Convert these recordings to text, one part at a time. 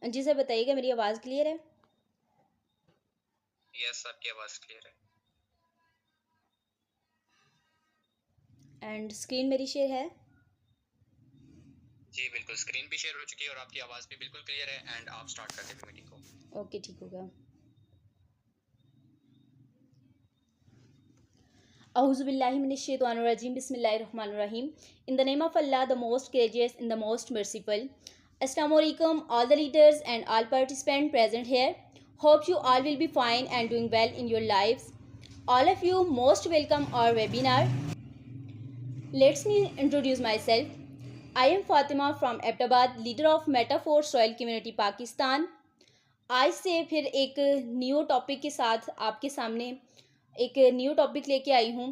जी sir, बताइएगा, मेरी आवाज़ क्लियर है? यस, आपकी आवाज़ क्लियर है। एंड स्क्रीन मेरी शेयर है? जी, बिल्कुल स्क्रीन भी शेयर हो चुकी है और आपकी आवाज़ भी बिल्कुल क्लियर है एंड आप स्टार्ट कर दें मीटिंग को। ओके, ठीक होगा। Auzubillahiminash-shaytanir-rajim. Bismillahir-rahmanir-rahim. In the name of Allah, the most gracious and the most merciful. Assalamu alaikum, all the leaders and all participants present here. Hope you all will be fine and doing well in your lives. All of you most welcome our webinar. Let me introduce myself. I am Fatima from Abbottabad, leader of Metaphor Soil Community Pakistan. आज से फिर एक new topic के साथ आपके सामने एक new topic लेके आई हूँ।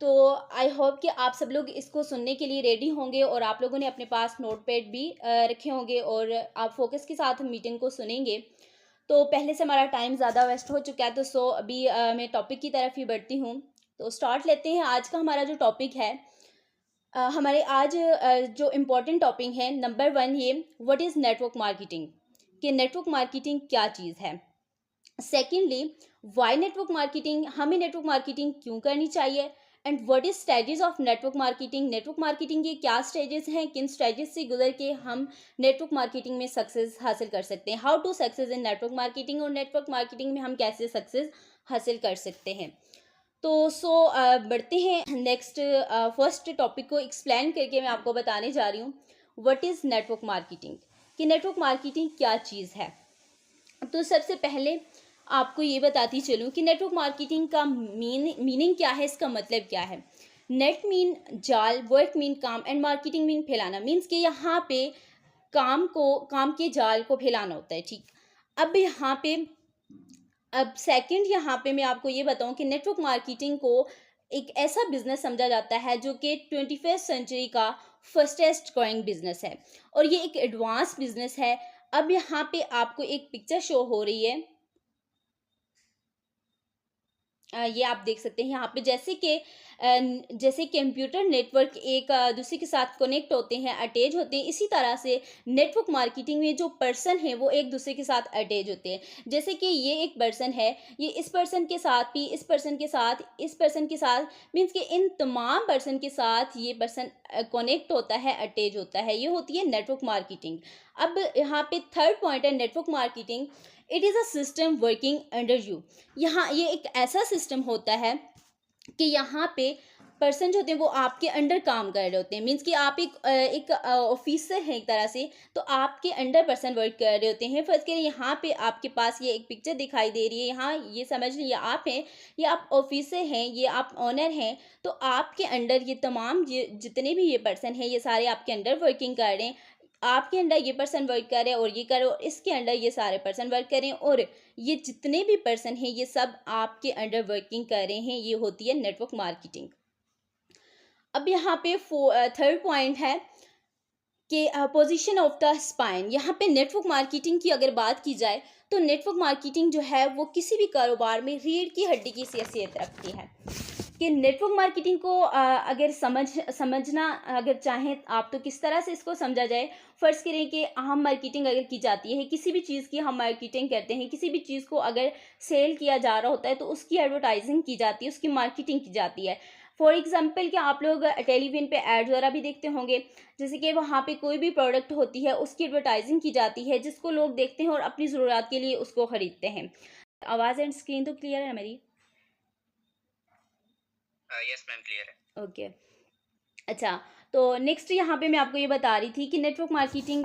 तो आई होप कि आप सब लोग इसको सुनने के लिए रेडी होंगे और आप लोगों ने अपने पास नोटपैड भी रखे होंगे और आप फोकस के साथ मीटिंग को सुनेंगे। तो पहले से हमारा टाइम ज़्यादा वेस्ट हो चुका है, तो अभी मैं टॉपिक की तरफ ही बढ़ती हूँ। तो स्टार्ट लेते हैं। आज का हमारा जो टॉपिक है, हमारे आज जो इम्पोर्टेंट टॉपिक है, नंबर 1 ये व्हाट इज़ नेटवर्क मार्केटिंग, कि नेटवर्क मार्केटिंग क्या चीज़ है। सेकेंडली, वाई नेटवर्क मार्केटिंग, हमें नेटवर्क मार्केटिंग क्यों करनी चाहिए, and what is stages of network marketing, network marketing के क्या स्टेजेस हैं, किन स्टेजेस से गुजर के हम नेटवर्क मार्केटिंग में सक्सेस हासिल कर सकते हैं, how to success in network marketing, और नेटवर्क मार्केटिंग में हम कैसे सक्सेस हासिल कर सकते हैं। तो बढ़ते हैं नेक्स्ट फर्स्ट टॉपिक को एक्सप्लेन करके मैं आपको बताने जा रही हूँ व्हाट इज़ नेटवर्क मार्केटिंग, कि नेटवर्क मार्केटिंग क्या चीज़ है। तो सबसे पहले आपको ये बताती चलूँ कि नेटवर्क मार्केटिंग का मीनिंग क्या है, इसका मतलब क्या है। नेट मीन जाल, वर्क मीन काम, एंड मार्केटिंग मीन फैलाना। मीन्स कि यहाँ पे काम के जाल को फैलाना होता है, ठीक। अब सेकंड यहाँ पे मैं आपको ये बताऊँ कि नेटवर्क मार्केटिंग को एक ऐसा बिजनेस समझा जाता है जो कि 21st सेंचुरी का फर्स्टेस्ट ग्रोइंग बिजनेस है, और ये एक एडवांस बिजनेस है। अब यहाँ पे आपको एक पिक्चर शो हो रही है, ये आप देख सकते हैं यहाँ पे, जैसे कंप्यूटर नेटवर्क एक दूसरे के साथ कनेक्ट होते हैं, अटैच होते हैं, इसी तरह से नेटवर्क मार्केटिंग में जो पर्सन है वो एक दूसरे के साथ अटैच होते हैं। जैसे कि ये एक पर्सन है, ये इस पर्सन के साथ भी, इस पर्सन के साथ, इस पर्सन के साथ, मीन्स कि इन तमाम पर्सन के साथ ये पर्सन कनेक्ट होता है, अटैच होता है। ये होती है नेटवर्क मार्केटिंग। अब यहाँ पे थर्ड पॉइंट है network marketing, it is a system working under you. यहाँ ये एक ऐसा सिस्टम होता है कि यहाँ पे पर्सन जो होते हैं वो आपके अंडर काम कर रहे होते हैं। मीन्स कि आप एक ऑफिसर हैं एक तरह से, तो आपके अंडर पर्सन वर्क कर रहे होते हैं। फर्स्ट करिए, यहाँ पे आपके पास ये एक पिक्चर दिखाई दे रही है, यहाँ ये समझ लीजिए आप हैं, ये आप ऑफिसर हैं, ये आप ऑनर हैं। तो आपके अंडर ये तमाम जितने भी ये पर्सन हैं, ये सारे आपके अंडर वर्किंग कर रहे हैं। आपके अंडर ये पर्सन वर्क कर रहे हैं और ये करो, इसके अंडर ये सारे पर्सन वर्क कर रहे हैं, और ये जितने भी पर्सन हैं ये सब आपके अंडर वर्किंग कर रहे हैं। ये होती है नेटवर्क मार्केटिंग। अब यहाँ पे थर्ड पॉइंट है कि पोजीशन ऑफ द स्पाइन। यहाँ पे नेटवर्क मार्केटिंग की अगर बात की जाए तो नेटवर्क मार्केटिंग जो है वो किसी भी कारोबार में रीढ़ की हड्डी की हैसियत रखती है। कि नेटवर्क मार्केटिंग को अगर समझना अगर चाहें आप तो किस तरह से इसको समझा जाए। फर्स्ट करें कि हम मार्केटिंग अगर की जाती है, किसी भी चीज़ की हम मार्केटिंग करते हैं, किसी भी चीज़ को अगर सेल किया जा रहा होता है तो उसकी एडवर्टाइजिंग की जाती है, उसकी मार्केटिंग की जाती है। फॉर एग्जाम्पल कि आप लोग टेलीविजन पे एड वगैरह भी देखते होंगे, जैसे कि वहाँ पे कोई भी प्रोडक्ट होती है उसकी एडवर्टाइजिंग की जाती है, जिसको लोग देखते हैं और अपनी ज़रूरत के लिए उसको ख़रीदते हैं। आवाज़ एंड स्क्रीन तो क्लियर है मेरी? यस मैम, क्लियर है। ओके। अच्छा, तो नेक्स्ट यहाँ पे मैं आपको ये बता रही थी कि नेटवर्क मार्केटिंग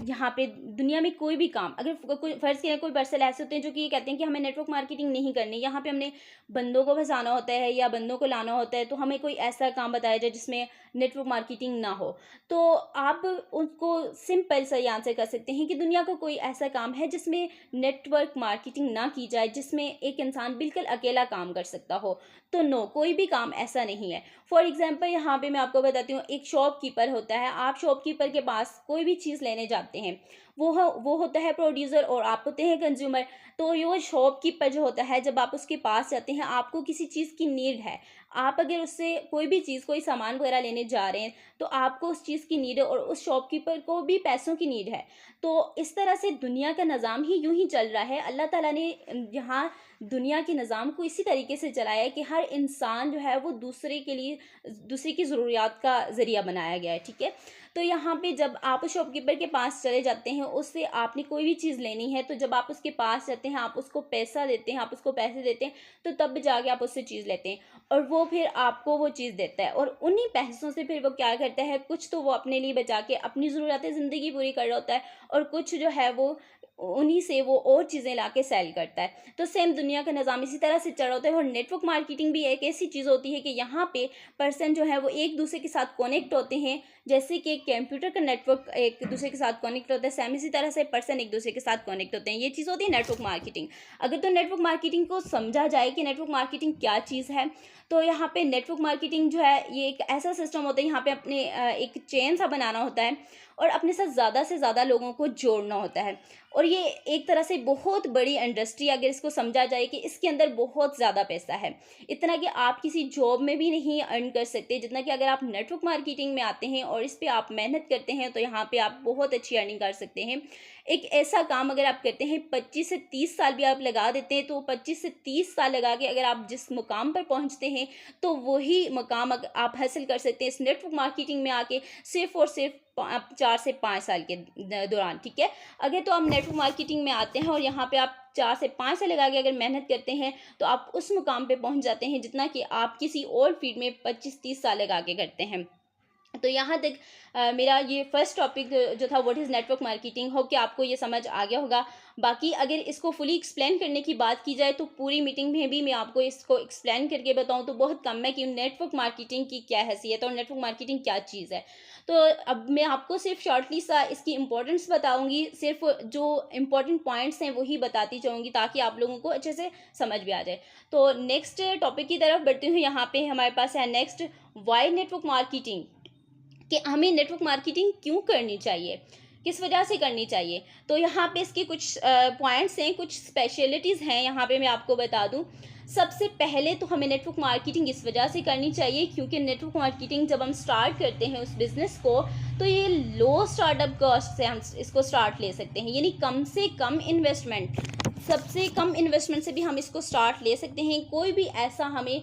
यहाँ पे दुनिया में कोई भी काम अगर कोई फर्ज करें, कोई पर्सन ऐसे होते हैं जो कि ये कहते हैं कि हमें नेटवर्क मार्केटिंग नहीं करनी, यहाँ पे हमने बंदों को फंसाना होता है या बंदों को लाना होता है, तो हमें कोई ऐसा काम बताया जाए जिसमें नेटवर्क मार्केटिंग ना हो। तो आप उसको सिंपल सा आंसर कर सकते हैं कि दुनिया का कोई ऐसा काम है जिसमें नेटवर्क मार्केटिंग ना की जाए, जिसमें एक इंसान बिल्कुल अकेला काम कर सकता हो। तो नो, कोई भी काम ऐसा नहीं है। फॉर एग्जाम्पल यहाँ पे मैं आपको बताती हूँ, एक शॉपकीपर होता है, आप शॉपकीपर के पास कोई भी चीज़ लेने जाते हैं, वो होता है प्रोड्यूसर और आप होते हैं कंज्यूमर। तो ये शॉपकीपर जो होता है, जब आप उसके पास जाते हैं, आपको किसी चीज़ की नीड है, आप अगर उससे कोई भी चीज़, कोई सामान वगैरह लेने जा रहे हैं, तो आपको उस चीज़ की नीड है और उस शॉपकीपर को भी पैसों की नीड है। तो इस तरह से दुनिया का निज़ाम ही यूँ ही चल रहा है। अल्लाह ताला ने यहाँ दुनिया के निज़ाम को इसी तरीके से चलाया है कि हर इंसान जो है वो दूसरे के लिए, दूसरे की ज़रूरियात का ज़रिया बनाया गया है, ठीक है? तो यहाँ पे जब आप उस शॉपकीपर के पास चले जाते हैं, उससे आपने कोई भी चीज़ लेनी है, तो जब आप उसके पास जाते हैं, आप उसको पैसा देते हैं, आप उसको पैसे देते हैं, तो तब जाके आप उससे चीज़ लेते हैं और वो फिर आपको वो चीज़ देता है। और उन्हीं पैसों से फिर वो क्या करता है, कुछ तो वो अपने लिए बचा के अपनी ज़रूरतें ज़िंदगी पूरी कर रहा होता है और कुछ जो है वो उन्हीं से वो और चीज़ें लाके सेल करता है। तो सेम दुनिया का निज़ाम इसी तरह से चल रहा होता है। और नेटवर्क मार्केटिंग भी एक ऐसी चीज़ होती है कि यहाँ पे पर्सन जो है वो एक दूसरे के साथ कनेक्ट होते हैं। जैसे कि कंप्यूटर का नेटवर्क एक दूसरे के साथ कनेक्ट होता है, सेम इसी तरह से पर्सन एक दूसरे के साथ कनेक्ट होते हैं। ये चीज़ होती है नेटवर्क मार्केटिंग। अगर तो नेटवर्क मार्केटिंग को समझा जाए कि नेटवर्क मार्केटिंग क्या चीज़ है, तो यहाँ पे नेटवर्क मार्केटिंग जो है ये एक ऐसा सिस्टम होता है, यहाँ पे अपने एक चेन सा बनाना होता है और अपने साथ ज़्यादा से ज़्यादा लोगों को जोड़ना होता है। और ये एक तरह से बहुत बड़ी इंडस्ट्री, अगर इसको समझा जाए कि इसके अंदर बहुत ज़्यादा पैसा है। इतना कि आप किसी जॉब में भी नहीं अर्न कर सकते जितना कि अगर आप नेटवर्क मार्केटिंग में आते हैं और इस पे आप मेहनत करते हैं, तो यहाँ पे आप बहुत अच्छी अर्निंग कर सकते हैं। एक ऐसा काम अगर आप करते हैं, 25 से 30 साल भी आप लगा देते हैं, तो 25 से 30 साल लगा के अगर आप जिस मुकाम पर पहुँचते हैं, तो वही मुकाम आप हासिल कर सकते हैं इस नेटवर्क मार्केटिंग में आके, सिर्फ़ और सिर्फ 4 से 5 साल के दौरान, ठीक है? अगर तो आप नेटवर्क मार्केटिंग में आते हैं और यहाँ पे आप 4 से 5 साल लगा के अगर मेहनत करते हैं, तो आप उस मुकाम पे पहुँच जाते हैं जितना कि आप किसी और फील्ड में 25-30 साल लगा के करते हैं। तो यहाँ तक मेरा ये फर्स्ट टॉपिक जो था, what is network marketing, hope कि आपको ये समझ आ गया होगा। बाकी अगर इसको फुली एक्सप्लेन करने की बात की जाए, तो पूरी मीटिंग में भी मैं आपको इसको एक्सप्लेन करके बताऊँ तो बहुत कम है कि नेटवर्क मार्केटिंग की क्या हैसियत है और नेटवर्क मार्केटिंग क्या चीज़ है। तो अब मैं आपको सिर्फ शॉर्टली सा इसकी इम्पोर्टेंस बताऊँगी, सिर्फ जो इम्पोर्टेंट पॉइंट्स हैं वही बताती जाऊँगी ताकि आप लोगों को अच्छे से समझ भी आ जाए। तो नेक्स्ट टॉपिक की तरफ बढ़ती हूँ। यहाँ पे हमारे पास है नेक्स्ट, व्हाई नेटवर्क मार्केटिंग, कि हमें नेटवर्क मार्केटिंग क्यों करनी चाहिए, किस वजह से करनी चाहिए। तो यहाँ पे इसके कुछ पॉइंट्स हैं, कुछ स्पेशलिटीज़ हैं, यहाँ पे मैं आपको बता दूँ। सबसे पहले तो हमें नेटवर्क मार्केटिंग इस वजह से करनी चाहिए क्योंकि नेटवर्क मार्केटिंग जब हम स्टार्ट करते हैं उस बिज़नेस को, तो ये लो स्टार्टअप कॉस्ट से हम इसको स्टार्ट ले सकते हैं, यानी कम से कम इन्वेस्टमेंट, सबसे कम इन्वेस्टमेंट से भी हम इसको स्टार्ट ले सकते हैं। कोई भी ऐसा हमें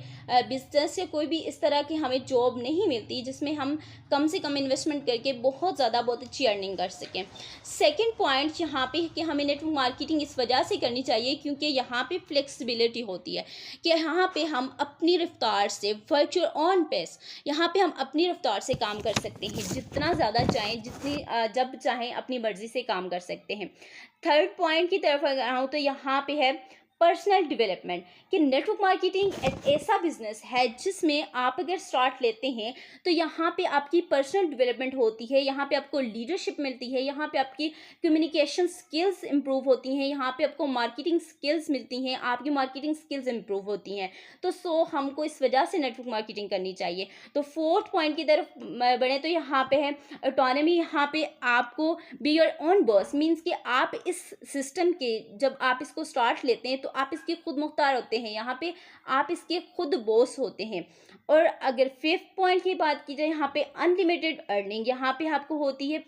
बिज़नेस या कोई भी इस तरह की हमें जॉब नहीं मिलती जिसमें हम कम से कम इन्वेस्टमेंट करके बहुत ज़्यादा बहुत अच्छी अर्निंग कर सकें। सेकंड पॉइंट यहाँ पे कि हमें नेटवर्क मार्केटिंग इस वजह से करनी चाहिए क्योंकि यहाँ पे फ्लेक्सिबिलिटी होती है कि यहाँ पे हम अपनी रफ्तार से, वर्चुअल ऑन पेस, यहाँ पे हम अपनी रफ्तार से काम कर सकते हैं, जितना ज़्यादा चाहें, जितनी जब चाहें अपनी मर्ज़ी से काम कर सकते हैं। थर्ड पॉइंट की तरफ अगर आऊँ तो यहाँ पे है पर्सनल डेवलपमेंट, कि नेटवर्क मार्केटिंग एक ऐसा बिजनेस है जिसमें आप अगर स्टार्ट लेते हैं तो यहाँ पे आपकी पर्सनल डेवलपमेंट होती है, यहाँ पे आपको लीडरशिप मिलती है, यहाँ पे आपकी कम्युनिकेशन स्किल्स इंप्रूव होती हैं, यहाँ पे आपको मार्केटिंग स्किल्स मिलती हैं, आपकी मार्केटिंग स्किल्स इंप्रूव होती हैं। तो हमको इस वजह से नेटवर्क मार्केटिंग करनी चाहिए। तो फोर्थ पॉइंट की तरफ बढ़े तो यहाँ पे है ऑटोनॉमी। यहाँ पे आपको be your own boss, means कि आप इस सिस्टम के जब आप इसको स्टार्ट लेते हैं तो आप इसके खुद मुख्तार होते हैं, यहाँ पे आप इसके खुद बॉस होते हैं। और अगर फिफ्थ पॉइंट की बात की जाए, यहाँ पे अनलिमिटेड अर्निंग, यहाँ पे आपको होती है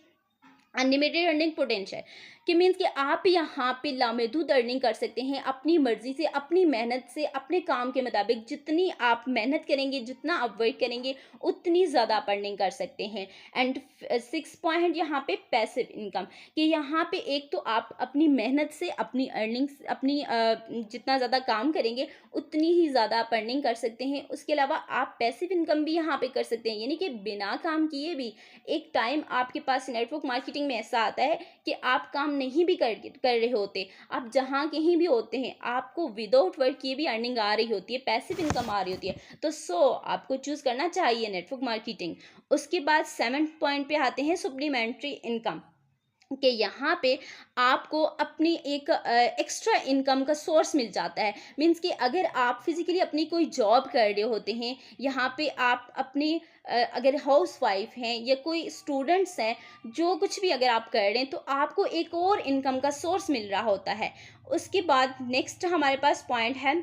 अनलिमिटेड अर्निंग पोटेंशियल, कि मीन्स कि आप यहाँ पे लामहदूद अर्निंग कर सकते हैं अपनी मर्जी से, अपनी मेहनत से, अपने काम के मुताबिक। जितनी आप मेहनत करेंगे, जितना आप वर्क करेंगे, उतनी ज़्यादा आप अर्निंग कर सकते हैं। एंड सिक्स पॉइंट यहाँ पे पैसिव इनकम, कि यहाँ पे एक तो आप अपनी मेहनत से अपनी अर्निंग्स, अपनी जितना ज़्यादा काम करेंगे उतनी ही ज़्यादा आप अर्निंग कर सकते हैं। उसके अलावा आप पैसिव इनकम भी यहाँ पे कर सकते हैं, यानी कि बिना काम किए भी एक टाइम आपके पास नेटवर्क मार्केटिंग में ऐसा आता है कि आप काम नहीं भी कर रहे होते, आप जहाँ कहीं भी होते हैं, आपको विदाउट वर्क किए भी अर्निंग आ रही होती है, पैसिव इनकम आ रही होती है। तो आपको चूज़ करना चाहिए नेटवर्क मार्केटिंग। उसके बाद सेवंथ पॉइंट पे आते हैं सप्लीमेंट्री इनकम, कि यहाँ पे आपको अपनी एक एक्स्ट्रा इनकम का सोर्स मिल जाता है। मीन्स कि अगर आप फिज़िकली अपनी कोई जॉब कर रहे होते हैं, यहाँ पे आप अपनी अगर हाउस वाइफ हैं या कोई स्टूडेंट्स हैं, जो कुछ भी अगर आप कर रहे हैं, तो आपको एक और इनकम का सोर्स मिल रहा होता है। उसके बाद नेक्स्ट हमारे पास पॉइंट है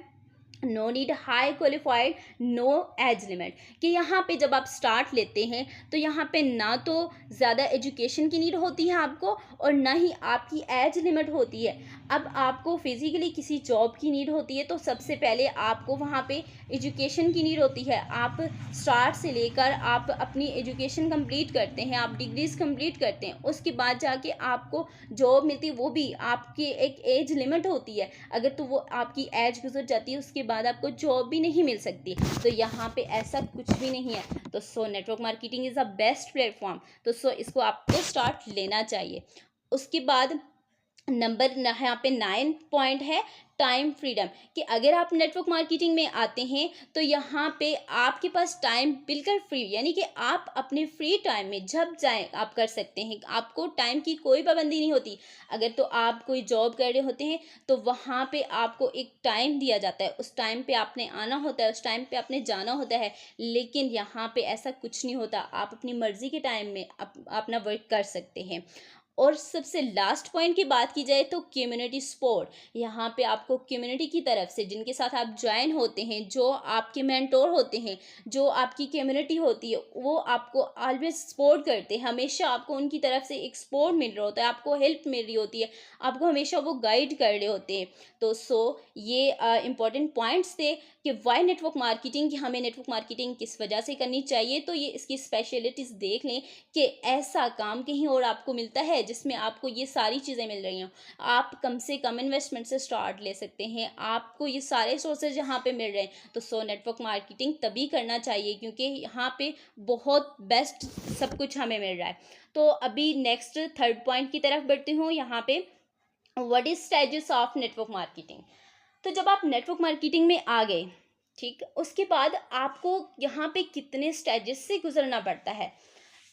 no need high qualified, no age limit, कि यहाँ पे जब आप स्टार्ट लेते हैं तो यहाँ पे ना तो ज़्यादा एजुकेशन की नीड होती है आपको, और ना ही आपकी एज लिमिट होती है। अब आपको फिजिकली किसी जॉब की नीड होती है तो सबसे पहले आपको वहाँ पे एजुकेशन की नीड होती है। आप स्टार्ट से लेकर आप अपनी एजुकेशन कंप्लीट करते हैं, आप डिग्रीज कंप्लीट करते हैं, उसके बाद जाके आपको जॉब मिलती है, वो भी आपकी एक एज लिमिट होती है। अगर तो वो आपकी एज गुजर जाती है उसके बाद आपको जॉब भी नहीं मिल सकती। तो यहाँ पे ऐसा कुछ भी नहीं है। तो network marketing is a best platform. तो इसको आपको स्टार्ट लेना चाहिए। उसके बाद नंबर यहाँ पे 9 पॉइंट है टाइम फ्रीडम, कि अगर आप नेटवर्क मार्केटिंग में आते हैं तो यहाँ पे आपके पास टाइम बिल्कुल फ्री, यानी कि आप अपने फ्री टाइम में जब चाहें आप कर सकते हैं। आपको टाइम की कोई पाबंदी नहीं होती। अगर तो आप कोई जॉब कर रहे होते हैं तो वहाँ पे आपको एक टाइम दिया जाता है, उस टाइम पे आपने आना होता है, उस टाइम पे आपने जाना होता है। लेकिन यहाँ पे ऐसा कुछ नहीं होता, आप अपनी मर्जी के टाइम में अपना वर्क कर सकते हैं। और सबसे लास्ट पॉइंट की बात की जाए तो कम्युनिटी सपोर्ट, यहाँ पे आपको कम्युनिटी की तरफ से जिनके साथ आप ज्वाइन होते हैं, जो आपके मेंटोर होते हैं, जो आपकी कम्युनिटी होती है, वो आपको ऑलवेज सपोर्ट करते हैं। हमेशा आपको उनकी तरफ से एक सपोर्ट मिल रहा होता है, आपको हेल्प मिल रही होती है, आपको हमेशा वो गाइड कर रहे होते हैं। तो ये इंपॉर्टेंट पॉइंट्स थे कि वाई नेटवर्क मार्केटिंग, कि हमें नेटवर्क मार्केटिंग किस वजह से करनी चाहिए। तो ये इसकी स्पेशलिटीज़ देख लें कि ऐसा काम कहीं और आपको मिलता है जिसमें आपको ये सारी चीज़ें मिल रही हों। आप कम से कम इन्वेस्टमेंट से स्टार्ट ले सकते हैं, आपको ये सारे सोर्सेज यहाँ पे मिल रहे हैं। तो नेटवर्क मार्केटिंग तभी करना चाहिए क्योंकि यहाँ पे बहुत बेस्ट सब कुछ हमें मिल रहा है। तो अभी नेक्स्ट थर्ड पॉइंट की तरफ बढ़ती हूँ। यहाँ पे what is stages of network marketing. तो जब आप नेटवर्क मार्केटिंग में आ गए, ठीक, उसके बाद आपको यहाँ पे कितने स्टेजेस से गुजरना पड़ता है।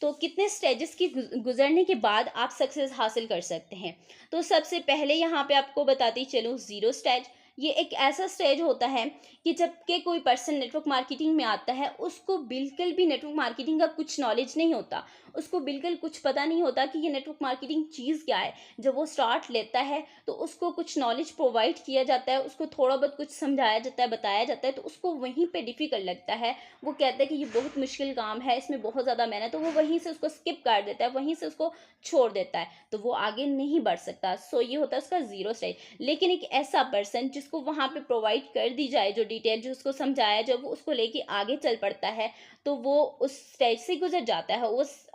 तो कितने स्टेजेस की गुजरने के बाद आप सक्सेस हासिल कर सकते हैं। तो सबसे पहले यहाँ पे आपको बताती चलूँ, ज़ीरो स्टेज। ये एक ऐसा स्टेज होता है कि जब के कोई पर्सन नेटवर्क मार्केटिंग में आता है, उसको बिल्कुल भी नेटवर्क मार्केटिंग का कुछ नॉलेज नहीं होता, उसको बिल्कुल कुछ पता नहीं होता कि ये नेटवर्क मार्केटिंग चीज़ क्या है। जब वो स्टार्ट लेता है तो उसको कुछ नॉलेज प्रोवाइड किया जाता है, उसको थोड़ा बहुत कुछ समझाया जाता है, बताया जाता है, तो उसको वहीं पे डिफ़िकल्ट लगता है। वो कहता है कि ये बहुत मुश्किल काम है, इसमें बहुत ज़्यादा मेहनत, तो वो वहीं से उसको स्किप कर देता है, वहीं से उसको छोड़ देता है, तो वो आगे नहीं बढ़ सकता। ये होता है उसका ज़ीरो स्टेज। लेकिन एक ऐसा पर्सन जिसको वहाँ पे प्रोवाइड कर दी जाए जो डिटेल, जो उसको समझाया, जब वो उसको लेके आगे चल पड़ता है तो वो उस स्टेज से गुजर जाता है,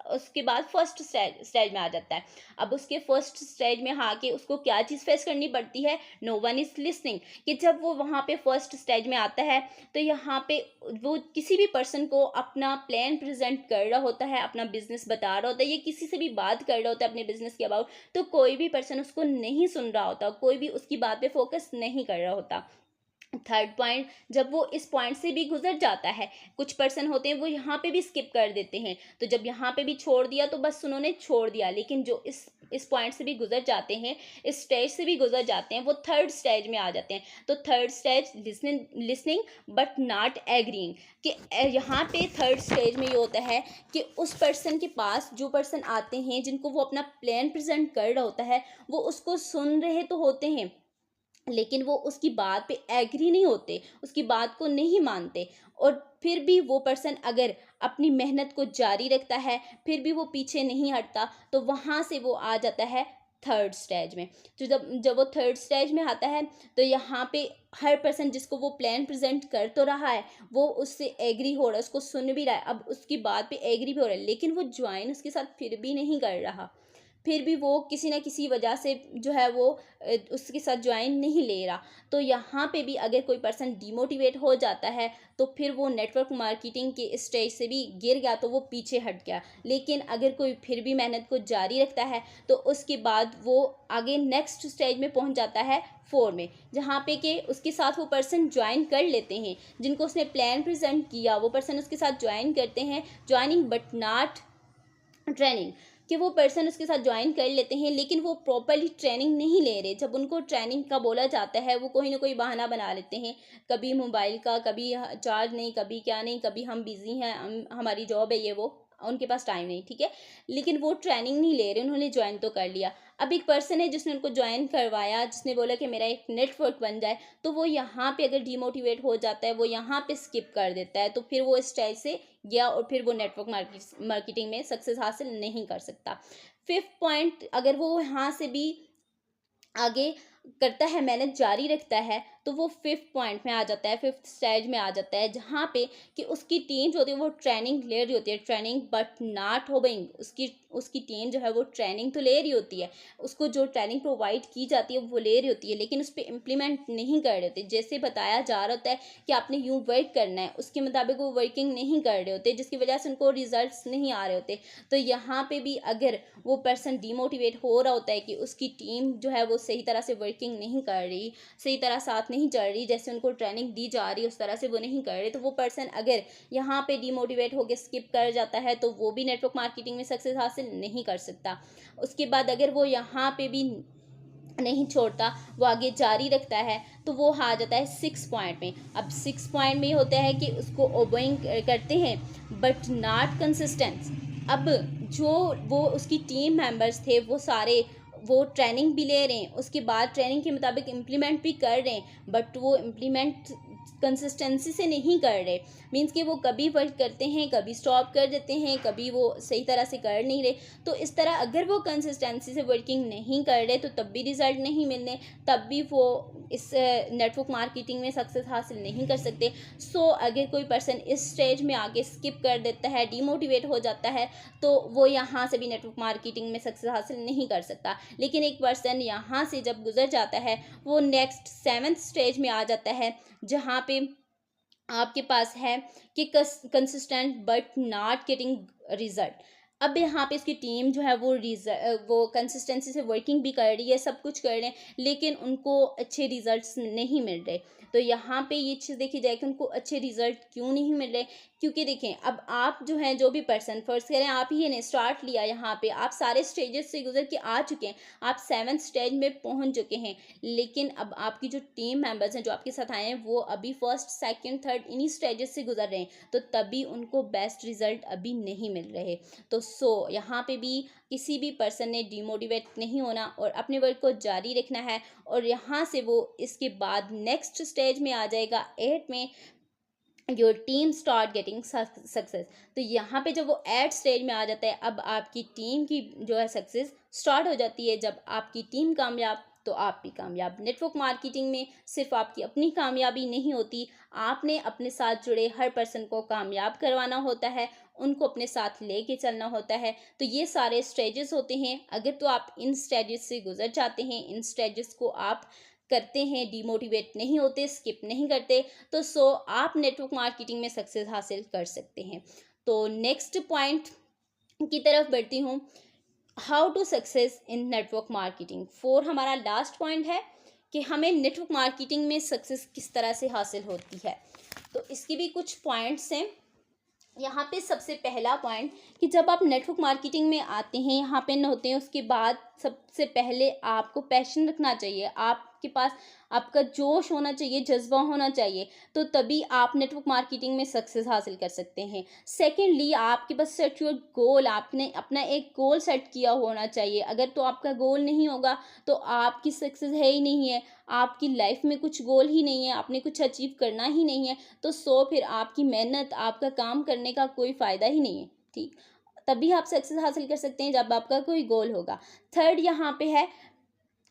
उसके बाद फर्स्ट स्टेज में आ जाता है। अब उसके फर्स्ट स्टेज में आके उसको क्या चीज़ फेस करनी पड़ती है, नो वन इज लिसनिंग। कि जब वो वहाँ पे फर्स्ट स्टेज में आता है तो यहाँ पे वो किसी भी पर्सन को अपना प्लान प्रेजेंट कर रहा होता है, अपना बिजनेस बता रहा होता है, या किसी से भी बात कर रहा होता है अपने बिजनेस के अबाउट, तो कोई भी पर्सन उसको नहीं सुन रहा होता, कोई भी उसकी बात पे फोकस नहीं कर रहा होता। थर्ड पॉइंट, जब वो इस पॉइंट से भी गुजर जाता है, कुछ पर्सन होते हैं वो यहाँ पे भी स्किप कर देते हैं, तो जब यहाँ पे भी छोड़ दिया तो बस उन्होंने छोड़ दिया। लेकिन जो इस पॉइंट से भी गुजर जाते हैं, इस स्टेज से भी गुजर जाते हैं, वो थर्ड स्टेज में आ जाते हैं। तो third stage listening but not agreeing, कि यहाँ पे थर्ड स्टेज में ये होता है कि उस पर्सन के पास जो पर्सन आते हैं जिनको वो अपना प्लान प्रेजेंट कर रहा होता है, वो उसको सुन रहे तो होते हैं लेकिन वो उसकी बात पे एग्री नहीं होते, उसकी बात को नहीं मानते। और फिर भी वो पर्सन अगर अपनी मेहनत को जारी रखता है, फिर भी वो पीछे नहीं हटता, तो वहाँ से वो आ जाता है थर्ड स्टेज में। तो जब जब वो थर्ड स्टेज में आता है तो यहाँ पे हर पर्सन जिसको वो प्लान प्रेजेंट कर तो रहा है, वो उससे एग्री हो रहा है, उसको सुन भी रहा है, अब उसकी बात पे एग्री भी हो रहा है, लेकिन वो ज्वाइन उसके साथ फिर भी नहीं कर रहा, फिर भी वो किसी ना किसी वजह से जो है वो उसके साथ ज्वाइन नहीं ले रहा। तो यहाँ पे भी अगर कोई पर्सन डिमोटिवेट हो जाता है तो फिर वो नेटवर्क मार्केटिंग के स्टेज से भी गिर गया, तो वो पीछे हट गया। लेकिन अगर कोई फिर भी मेहनत को जारी रखता है तो उसके बाद वो आगे नेक्स्ट स्टेज में पहुँच जाता है 4 में, जहाँ पे कि उसके साथ वो पर्सन ज्वाइन कर लेते हैं, जिनको उसने प्लान प्रेजेंट किया वो पर्सन उसके साथ ज्वाइन करते हैं, ज्वाइनिंग बट नॉट ट्रेनिंग, कि वो पर्सन उसके साथ ज्वाइन कर लेते हैं लेकिन वो प्रॉपरली ट्रेनिंग नहीं ले रहे। जब उनको ट्रेनिंग का बोला जाता है वो कोई ना कोई बहाना बना लेते हैं, कभी मोबाइल का, कभी चार्ज नहीं, कभी क्या नहीं, कभी हम बिजी हैं, हमारी जॉब है, ये वो, उनके पास टाइम नहीं, ठीक है, लेकिन वो ट्रेनिंग नहीं ले रहे, उन्होंने ज्वाइन तो कर लिया। अब एक पर्सन है जिसने उनको ज्वाइन करवाया, जिसने बोला कि मेरा एक नेटवर्क बन जाए, तो वो यहाँ पे अगर डीमोटिवेट हो जाता है, वो यहाँ पे स्किप कर देता है, तो फिर वो इस स्टेज से गया और फिर वो नेटवर्क मार्केटिंग में सक्सेस हासिल नहीं कर सकता। फिफ्थ पॉइंट, अगर वो यहाँ से भी आगे करता है, मेहनत जारी रखता है, तो वो फिफ्थ पॉइंट में आ जाता है, फिफ्थ स्टेज में आ जाता है, जहाँ पे कि उसकी टीम जो होती है वो ट्रेनिंग ले रही होती है, ट्रेनिंग बट नॉट होबिंग, उसकी उसकी टीम जो है वो ट्रेनिंग तो ले रही होती है, उसको जो ट्रेनिंग प्रोवाइड की जाती है वो ले रही होती है, लेकिन उस पर इम्प्लीमेंट नहीं कर रहे होते। जैसे बताया जा रहा होता है कि आपने यूँ वर्क करना है, उसके मुताबिक वो वर्किंग नहीं कर रहे होते, जिसकी वजह से उनको रिजल्ट्स नहीं आ रहे होते। तो यहाँ पे भी अगर वो पर्सन डीमोटिवेट हो रहा होता है कि उसकी टीम जो है वो सही तरह से वर्किंग नहीं कर रही, सही तरह साथ नहीं चल रही, जैसे उनको ट्रेनिंग दी जा रही है उस तरह से वो नहीं कर रहे, तो वो पर्सन अगर यहाँ पे डीमोटिवेट होकर स्किप कर जाता है, तो वो भी नेटवर्क मार्केटिंग में सक्सेस हासिल नहीं कर सकता। उसके बाद अगर वो यहाँ पे भी नहीं छोड़ता, वो आगे जारी रखता है, तो वो आ जाता है सिक्स पॉइंट में। अब सिक्स पॉइंट में ये होता है कि उसको ओबइंग करते हैं बट नॉट कंसिस्टेंट। अब जो वो उसकी टीम मेंबर्स थे वो सारे वो ट्रेनिंग भी ले रहे हैं, उसके बाद ट्रेनिंग के मुताबिक इम्प्लीमेंट भी कर रहे हैं, बट वो इम्प्लीमेंट कंसिस्टेंसी से नहीं कर रहे। मीन्स कि वो कभी वर्क करते हैं, कभी स्टॉप कर देते हैं, कभी वो सही तरह से कर नहीं रहे। तो इस तरह अगर वो कंसिस्टेंसी से वर्किंग नहीं कर रहे तो तब भी रिजल्ट नहीं मिलने, तब भी वो इस नेटवर्क मार्केटिंग में सक्सेस हासिल नहीं कर सकते। सो अगर कोई पर्सन इस स्टेज में आगे स्किप कर देता है, डीमोटिवेट हो जाता है, तो वो यहाँ से भी नेटवर्क मार्केटिंग में सक्सेस हासिल नहीं कर सकता। लेकिन एक पर्सन यहाँ से जब गुजर जाता है, वो नेक्स्ट सेवन्थ स्टेज में आ जाता है, जहाँ पे आपके पास है कि consistent but not getting result. अब यहाँ पे इसकी टीम जो है वो कंसिस्टेंसी से वर्किंग भी कर रही है, सब कुछ कर रहे हैं, लेकिन उनको अच्छे रिजल्ट्स नहीं मिल रहे। तो यहाँ पे ये चीज़ देखी जाए कि उनको अच्छे रिजल्ट क्यों नहीं मिल रहे, क्योंकि देखें अब आप जो हैं, जो भी पर्सन फर्स्ट करें आप ही ने स्टार्ट लिया, यहाँ पे आप सारे स्टेजेस से गुजर के आ चुके हैं, आप सेवन्थ स्टेज में पहुँच चुके हैं, लेकिन अब आपकी जो टीम मेंबर्स हैं जो आपके साथ आए हैं वो अभी फर्स्ट सेकंड थर्ड इन्हीं स्टेजेस से गुजर रहे हैं, तो तभी उनको बेस्ट रिजल्ट अभी नहीं मिल रहे। तो यहाँ पे भी किसी भी पर्सन ने डिमोटिवेट नहीं होना और अपने वर्क को जारी रखना है, और यहाँ से वो इसके बाद नेक्स्ट स्टेज में आ जाएगा, 8 में, your team start getting success. तो यहाँ पे जब वो एट स्टेज में आ जाता है, अब आपकी टीम की जो है सक्सेस स्टार्ट हो जाती है। जब आपकी टीम कामयाब तो आप भी कामयाब। नेटवर्क मार्केटिंग में सिर्फ आपकी अपनी कामयाबी नहीं होती, आपने अपने साथ जुड़े हर पर्सन को कामयाब करवाना होता है, उनको अपने साथ लेके चलना होता है। तो ये सारे स्टेजेस होते हैं, अगर तो आप इन स्टेजेस से गुजर जाते हैं, इन स्टेजेस को आप करते हैं, डिमोटिवेट नहीं होते, स्किप नहीं करते, तो आप नेटवर्क मार्केटिंग में सक्सेस हासिल कर सकते हैं। तो नेक्स्ट पॉइंट की तरफ बढ़ती हूँ, how to success in network marketing. 4 हमारा लास्ट पॉइंट है कि हमें नेटवर्क मार्केटिंग में सक्सेस किस तरह से हासिल होती है। तो इसके भी कुछ पॉइंट्स हैं। यहाँ पे सबसे पहला पॉइंट कि जब आप नेटवर्क मार्केटिंग में आते हैं, यहाँ पे न होते हैं, उसके बाद सबसे पहले आपको पैशन रखना चाहिए, आपके पास आपका जोश होना चाहिए, जज्बा होना चाहिए, तो तभी आप नेटवर्क मार्केटिंग में सक्सेस हासिल कर सकते हैं। सेकेंडली, आपके पास सेट योर गोल, आपने अपना एक गोल सेट किया होना चाहिए। अगर तो आपका गोल नहीं होगा तो आपकी सक्सेस है ही नहीं है, आपकी लाइफ में कुछ गोल ही नहीं है, आपने कुछ अचीव करना ही नहीं है, तो फिर आपकी मेहनत, आपका काम करने का कोई फ़ायदा ही नहीं है। ठीक, तभी आप सक्सेस हासिल कर सकते हैं जब आपका कोई गोल होगा। थर्ड यहाँ पे है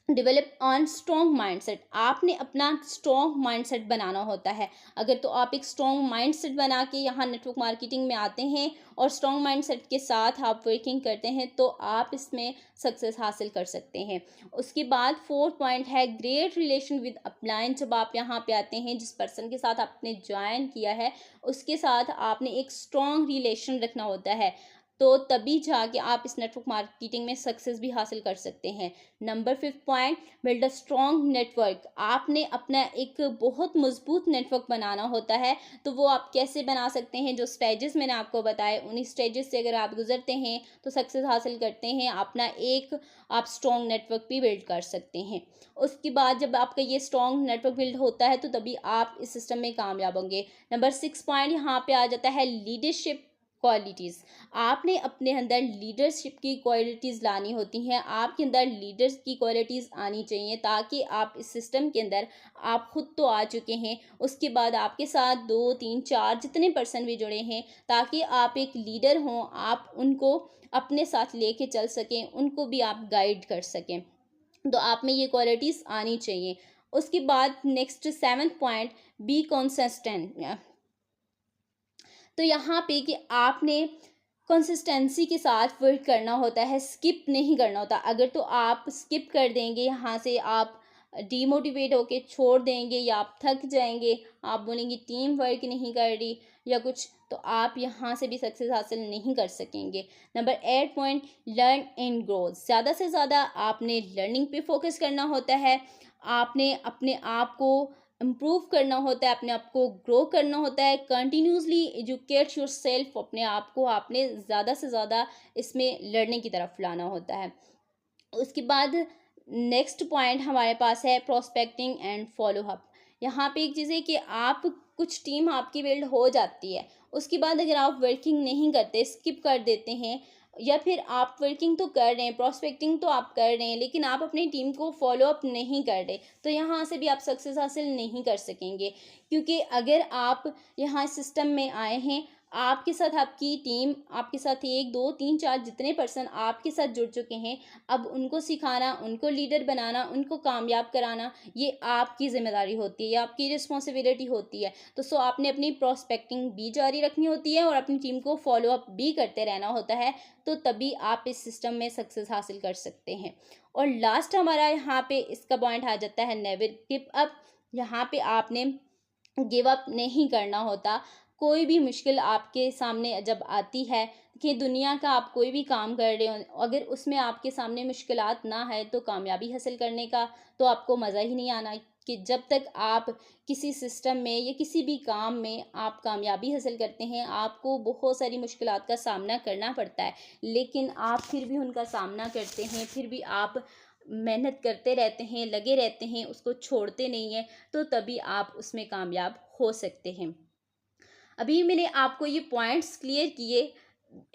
डेवलप ऑन स्ट्रॉन्ग माइंडसेट। आपने अपना स्ट्रॉन्ग माइंडसेट बनाना होता है। अगर तो आप एक स्ट्रॉन्ग माइंडसेट बना के यहाँ नेटवर्क मार्केटिंग में आते हैं और स्ट्रॉन्ग माइंडसेट के साथ आप वर्किंग करते हैं, तो आप इसमें सक्सेस हासिल कर सकते हैं। उसके बाद फोर्थ पॉइंट है ग्रेट रिलेशन विद अपलाइन। जब आप यहाँ पे आते हैं, जिस पर्सन के साथ आपने ज्वाइन किया है उसके साथ आपने एक स्ट्रॉन्ग रिलेशन रखना होता है, तो तभी जाके आप इस नेटवर्क मार्केटिंग में सक्सेस भी हासिल कर सकते हैं। Number 5 point, build a strong network. आपने अपना एक बहुत मजबूत नेटवर्क बनाना होता है, तो वो आप कैसे बना सकते हैं, जो स्टेजेस मैंने आपको बताए उन्हीं स्टेजेस से अगर आप गुजरते हैं तो सक्सेस हासिल करते हैं, अपना एक आप स्ट्रॉन्ग नेटवर्क भी बिल्ड कर सकते हैं। उसके बाद जब आपका ये स्ट्रॉन्ग नेटवर्क बिल्ड होता है तो तभी आप इस सिस्टम में कामयाब होंगे। नंबर 6 पॉइंट यहाँ पे आ जाता है लीडरशिप क्वालिटीज़। आपने अपने अंदर लीडरशिप की क्वालिटीज़ लानी होती हैं, आपके अंदर लीडर्स की क्वालिटीज़ आनी चाहिए, ताकि आप इस सिस्टम के अंदर, आप खुद तो आ चुके हैं, उसके बाद आपके साथ 2, 3, 4 जितने पर्सन भी जुड़े हैं, ताकि आप एक लीडर हों, आप उनको अपने साथ लेके चल सकें, उनको भी आप गाइड कर सकें। तो आप में ये क्वालिटीज़ आनी चाहिए। उसके बाद next 7th point, be consistent. तो यहाँ पे कि आपने कंसिस्टेंसी के साथ वर्क करना होता है, स्किप नहीं करना होता। अगर तो आप स्किप कर देंगे, यहाँ से आप डीमोटिवेट होके छोड़ देंगे या आप थक जाएंगे, आप बोलेंगे टीम वर्क नहीं कर रही या कुछ, तो आप यहाँ से भी सक्सेस हासिल नहीं कर सकेंगे। Number 8 point, learn and grow. ज़्यादा से ज़्यादा आपने लर्निंग पे फोकस करना होता है, आपने अपने आप को इम्प्रूव करना होता है, अपने आप को ग्रो करना होता है, कंटिन्यूसली एजुकेट योरसेल्फ। अपने आप को आपने ज़्यादा से ज़्यादा इसमें लर्निंग की तरफ लाना होता है। उसके बाद नेक्स्ट पॉइंट हमारे पास है प्रोस्पेक्टिंग एंड फॉलो अप। यहाँ पे एक चीज़ है कि आप, कुछ टीम आपकी बिल्ड हो जाती है, उसके बाद अगर आप वर्किंग नहीं करते, स्किप कर देते हैं, या फिर आप वर्किंग तो कर रहे हैं, प्रोस्पेक्टिंग तो आप कर रहे हैं, लेकिन आप अपनी टीम को फॉलो अप नहीं कर रहे, तो यहाँ से भी आप सक्सेस हासिल नहीं कर सकेंगे। क्योंकि अगर आप यहाँ सिस्टम में आए हैं, आपके साथ आपकी टीम, आपके साथ 1, 2, 3, 4 जितने पर्सन आपके साथ जुड़ चुके हैं, अब उनको सिखाना, उनको लीडर बनाना, उनको कामयाब कराना, ये आपकी ज़िम्मेदारी होती है, ये आपकी रिस्पॉन्सिबिलिटी होती है। तो सो आपने अपनी प्रोस्पेक्टिंग भी जारी रखनी होती है और अपनी टीम को फॉलो अप भी करते रहना होता है, तो तभी आप इस सिस्टम में सक्सेस हासिल कर सकते हैं। और लास्ट हमारा यहाँ पे इसका पॉइंट आ जाता है नेवर गिव अप। यहाँ पे आपने गिव अप नहीं करना होता। कोई भी मुश्किल आपके सामने जब आती है, कि दुनिया का आप कोई भी काम कर रहे हो, अगर उसमें आपके सामने मुश्किलात ना है, तो कामयाबी हासिल करने का तो आपको मज़ा ही नहीं आना। कि जब तक आप किसी सिस्टम में या किसी भी काम में आप कामयाबी हासिल करते हैं, आपको बहुत सारी मुश्किलात का सामना करना पड़ता है, लेकिन आप फिर भी उनका सामना करते हैं, फिर भी आप मेहनत करते रहते हैं, लगे रहते हैं, उसको छोड़ते नहीं हैं, तो तभी आप उसमें कामयाब हो सकते हैं। अभी मैंने आपको ये पॉइंट्स क्लियर किए,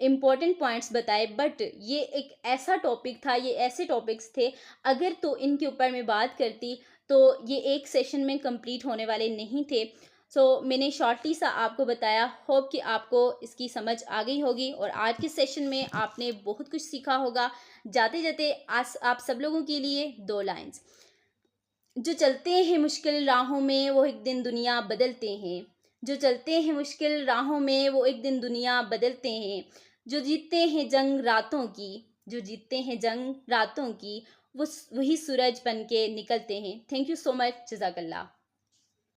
इम्पोर्टेंट पॉइंट्स बताए, बट ये एक ऐसा टॉपिक था, ये ऐसे टॉपिक्स थे, अगर तो इनके ऊपर मैं बात करती तो ये एक सेशन में कंप्लीट होने वाले नहीं थे। सो मैंने शॉर्टली सा आपको बताया, होप कि आपको इसकी समझ आ गई होगी और आज के सेशन में आपने बहुत कुछ सीखा होगा। जाते जाते आज आप सब लोगों के लिए 2 लाइन्स। जो चलते हैं मुश्किल राहों में, वो एक दिन दुनिया बदलते हैं। जो चलते हैं मुश्किल राहों में, वो एक दिन दुनिया बदलते हैं। जो जीतते हैं जंग रातों की, जो जीतते हैं जंग रातों की, वही सूरज बन के निकलते हैं। Thank you so much. जज़ाकल्लाह।